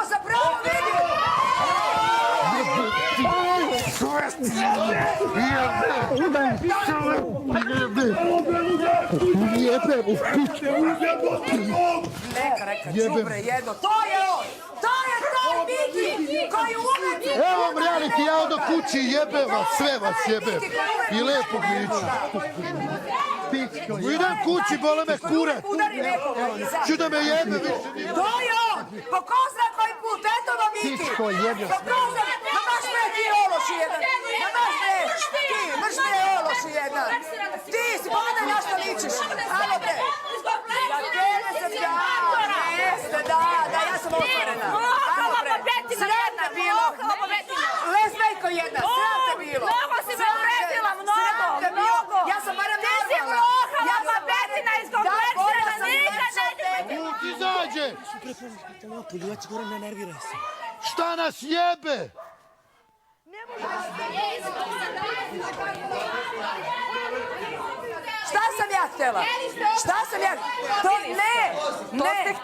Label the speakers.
Speaker 1: za pravo vidio! Neka, đubre jedno, to je on! To je taj Miki koji umeđu...
Speaker 2: Evo vam reality, ja odo kući jebem vas, sve vas jebem. I lepo viču. Idem kući, bole me kurac. Ću da me jebe više.
Speaker 1: To je on! Po ko zna koji put, eto vam Miki! Po ko zna, ma baš me ti ološi jedan! Ma baš me, ti, mrš me ološi jedan! Ti si, pogledaj na što ličiš! Alo bre! Za tebe sam ja, jeste, da, ja sam otvorena! Alo bre, sram te bilo! Lesbejko jedna, sram te bilo!
Speaker 3: Mnogo si me uvredila, mnogo!
Speaker 1: Ja sam barem normalna!
Speaker 3: Ti si lohala, papetina iskompleksirana, nikad nećeš biti!
Speaker 2: Vuk izađe!
Speaker 4: Poljuvac, gore ne nerviraj se.
Speaker 2: Šta nas jebe?
Speaker 1: Šta sam ja htjela? Šta sam ja... To ne!